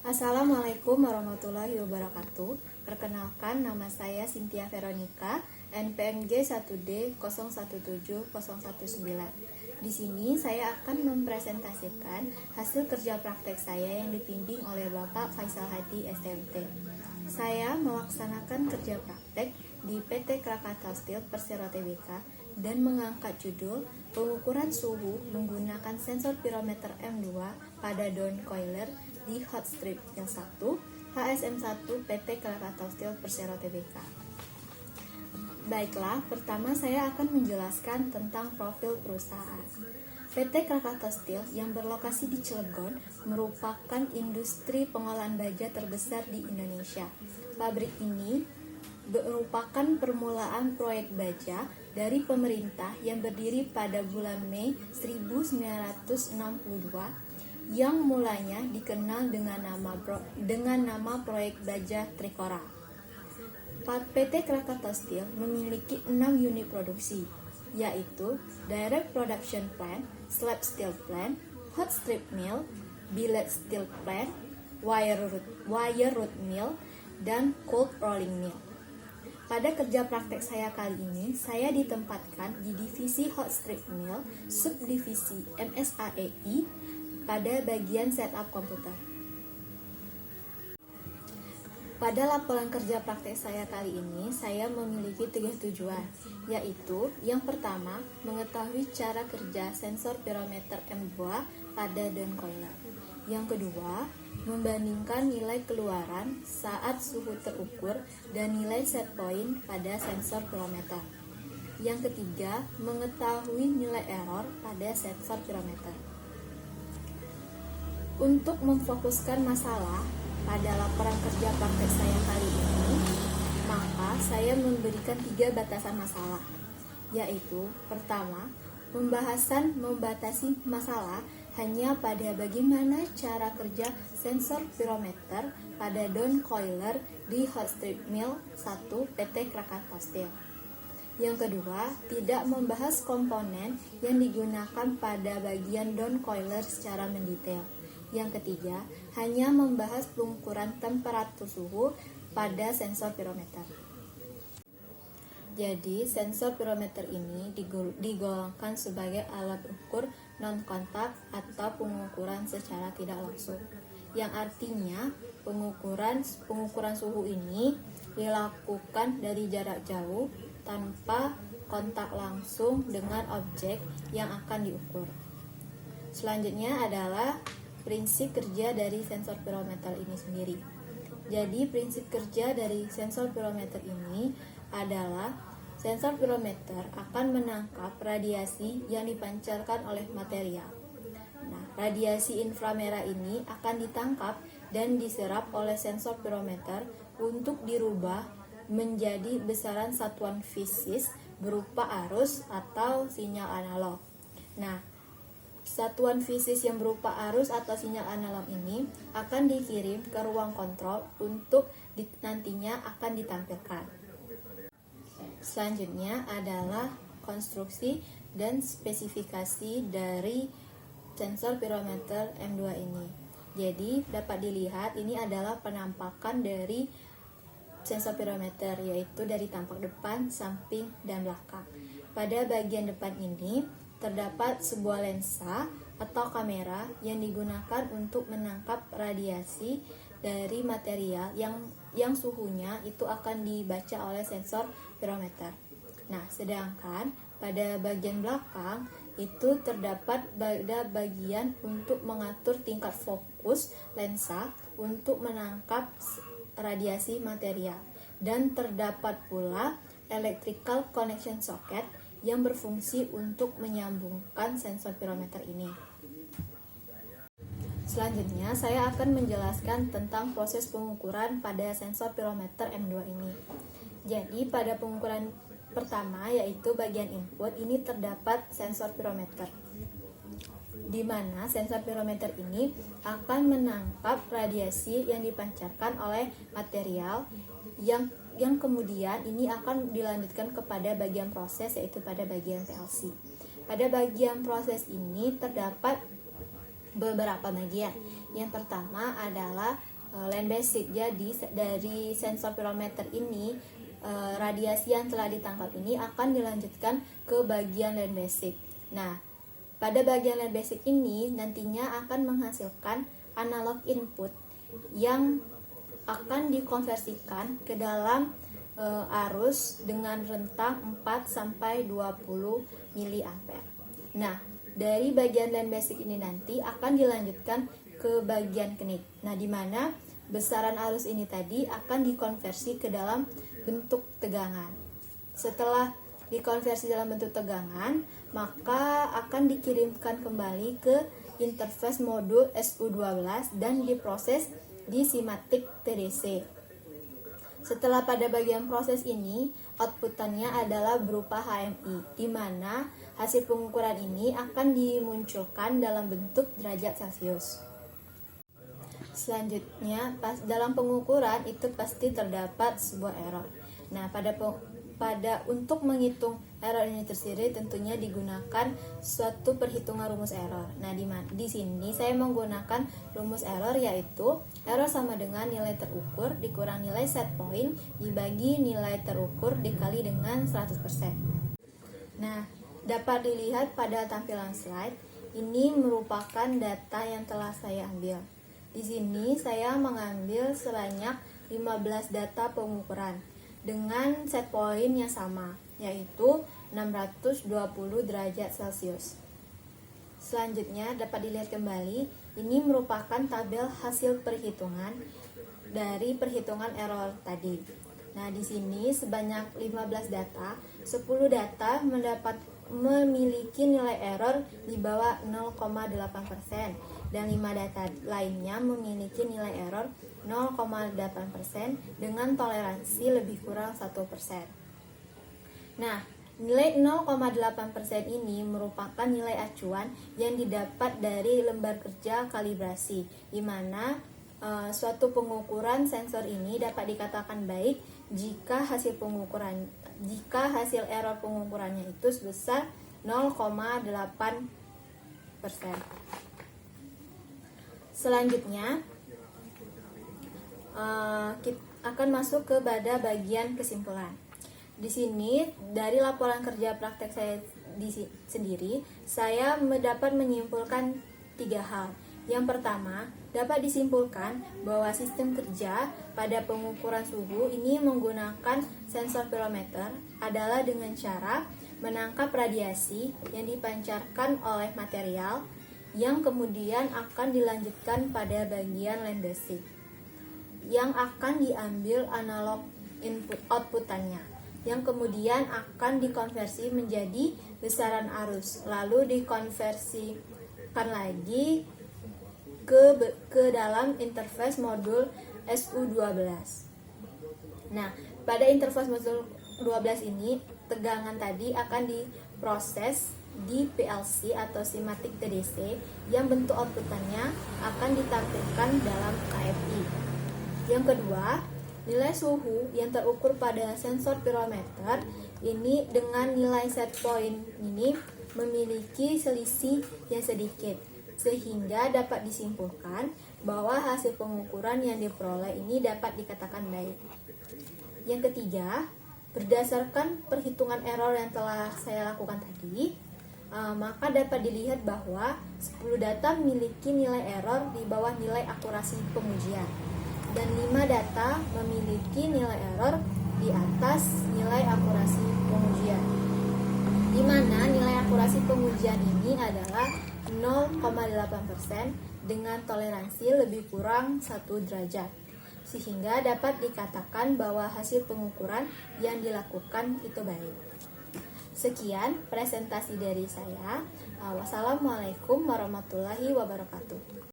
Assalamualaikum warahmatullahi wabarakatuh. Perkenalkan, nama saya Cynthia Veronica, NPMJ 1D 017019. Di sini saya akan mempresentasikan hasil kerja praktek saya yang dibimbing oleh Bapak Faisal Hadi SMT. Saya melaksanakan kerja praktek di PT Krakatau Steel Persero Tbk dan mengangkat judul pengukuran suhu menggunakan sensor pirometer M2 pada daun coiler di hot strip yang 1 HSM1 PT Krakatau Steel Persero Tbk. Baiklah, pertama saya akan menjelaskan tentang profil perusahaan. PT Krakatau Steel yang berlokasi di Cilegon merupakan industri pengolahan baja terbesar di Indonesia. Pabrik ini merupakan permulaan proyek baja dari pemerintah yang berdiri pada bulan Mei 1962 yang mulanya dikenal dengan nama proyek baja Trikora. PT Krakatau Steel memiliki 6 unit produksi, yaitu Direct Production Plant, Slab Steel Plant, Hot Strip Mill, Billet Steel Plant, Wire Root Mill, dan Cold Rolling Mill. Pada kerja praktek saya kali ini, saya ditempatkan di divisi Hot Strip Mill, subdivisi MSAEI, pada bagian setup komputer. Pada laporan kerja praktek saya kali ini, saya memiliki 3 tujuan, yaitu yang pertama, mengetahui cara kerja sensor pirometer M2 pada daun coiler. Yang kedua, membandingkan nilai keluaran saat suhu terukur dan nilai set point pada sensor pirometer. Yang ketiga, mengetahui nilai error pada sensor pirometer. Untuk memfokuskan masalah pada laporan kerja praktek saya kali ini, maka saya memberikan 3 batasan masalah, yaitu pertama, membatasi masalah hanya pada bagaimana cara kerja sensor pirometer pada daun coiler di hot strip mill 1 PT Krakatau Steel. Yang kedua, tidak membahas komponen yang digunakan pada bagian daun coiler secara mendetail. Yang ketiga, hanya membahas pengukuran temperatur suhu pada sensor pirometer. Jadi, sensor pirometer ini digolongkan sebagai alat ukur non-kontak atau pengukuran secara tidak langsung. Yang artinya, pengukuran suhu ini dilakukan dari jarak jauh tanpa kontak langsung dengan objek yang akan diukur. Selanjutnya adalah prinsip kerja dari sensor pirometer ini sendiri. Jadi, prinsip kerja dari sensor pirometer ini adalah sensor pirometer akan menangkap radiasi yang dipancarkan oleh material. Nah, radiasi inframerah ini akan ditangkap dan diserap oleh sensor pirometer untuk dirubah menjadi besaran satuan fisis berupa arus atau sinyal analog. Nah, satuan fisis yang berupa arus atau sinyal analog ini akan dikirim ke ruang kontrol untuk nantinya akan ditampilkan. Selanjutnya adalah konstruksi dan spesifikasi dari sensor pirometer M2 ini. Jadi dapat dilihat ini adalah penampakan dari sensor pirometer, yaitu dari tampak depan, samping, dan belakang. Pada bagian depan ini terdapat sebuah lensa atau kamera yang digunakan untuk menangkap radiasi dari material yang suhunya itu akan dibaca oleh sensor pirometer. Nah, sedangkan pada bagian belakang itu terdapat bagian untuk mengatur tingkat fokus lensa untuk menangkap radiasi material, dan terdapat pula electrical connection socket yang berfungsi untuk menyambungkan sensor pirometer ini. Selanjutnya, saya akan menjelaskan tentang proses pengukuran pada sensor pirometer M2 ini. Jadi, pada pengukuran pertama, yaitu bagian input, ini terdapat sensor pirometer, di mana sensor pirometer ini akan menangkap radiasi yang dipancarkan oleh material yang kemudian ini akan dilanjutkan kepada bagian proses, yaitu pada bagian PLC. Pada bagian proses ini terdapat beberapa bagian, Yang pertama adalah land basic. Jadi dari sensor pirometer ini, radiasi yang telah ditangkap ini akan dilanjutkan ke bagian land basic. Nah, pada bagian land basic ini nantinya akan menghasilkan analog input yang akan dikonversikan ke dalam arus dengan rentang 4 sampai 20 mA. Nah, dari bagian land basic ini nanti akan dilanjutkan ke bagian kenik. Nah, di mana besaran arus ini tadi akan dikonversi ke dalam bentuk tegangan. Setelah dikonversi dalam bentuk tegangan, maka akan dikirimkan kembali ke interface modul SU12 dan diproses di simatik TDC. Setelah pada bagian proses ini, outputannya adalah berupa HMI, di mana hasil pengukuran ini akan dimunculkan dalam bentuk derajat Celcius. Selanjutnya, dalam pengukuran itu pasti terdapat sebuah error. Nah, untuk menghitung error ini tersendiri tentunya digunakan suatu perhitungan rumus error. Nah, di sini saya menggunakan rumus error, yaitu error sama dengan nilai terukur dikurang nilai set point dibagi nilai terukur dikali dengan 100%. Nah, dapat dilihat pada tampilan slide, ini merupakan data yang telah saya ambil. Di sini saya mengambil sebanyak 15 data pengukuran dengan set point yang sama, yaitu 620 derajat Celcius. Selanjutnya dapat dilihat kembali, ini merupakan tabel hasil perhitungan dari perhitungan error tadi. Nah, di sini sebanyak 15 data, 10 data memiliki nilai error di bawah 0,8% dan 5 data lainnya memiliki nilai error 0,8% dengan toleransi lebih kurang 1%. Nah, nilai 0,8% ini merupakan nilai acuan yang didapat dari lembar kerja kalibrasi, di mana suatu pengukuran sensor ini dapat dikatakan baik jika hasil error pengukurannya itu sebesar 0,8%. Selanjutnya kita akan masuk kepada bagian kesimpulan. Di sini dari laporan kerja praktek saya sendiri, saya dapat menyimpulkan 3 hal. Yang pertama, dapat disimpulkan bahwa sistem kerja pada pengukuran suhu ini menggunakan sensor pirometer adalah dengan cara menangkap radiasi yang dipancarkan oleh material yang kemudian akan dilanjutkan pada bagian land basic yang akan diambil analog input outputannya, yang kemudian akan dikonversi menjadi besaran arus, lalu dikonversikan lagi ke dalam interface modul SU12. Nah, pada interface modul 12 ini tegangan tadi akan diproses di PLC atau simatik TDC yang bentuk outputannya akan ditampilkan dalam KFI. Yang kedua, nilai suhu yang terukur pada sensor pirometer ini dengan nilai set point ini memiliki selisih yang sedikit, sehingga dapat disimpulkan bahwa hasil pengukuran yang diperoleh ini dapat dikatakan baik. Yang ketiga, berdasarkan perhitungan error yang telah saya lakukan tadi, maka dapat dilihat bahwa 10 data memiliki nilai error di bawah nilai akurasi pengujian dan 5 data memiliki nilai error di atas nilai akurasi pengujian, di mana nilai akurasi pengujian ini adalah 0,8% dengan toleransi lebih kurang 1 derajat, sehingga dapat dikatakan bahwa hasil pengukuran yang dilakukan itu baik. Sekian presentasi dari saya. Wassalamualaikum warahmatullahi wabarakatuh.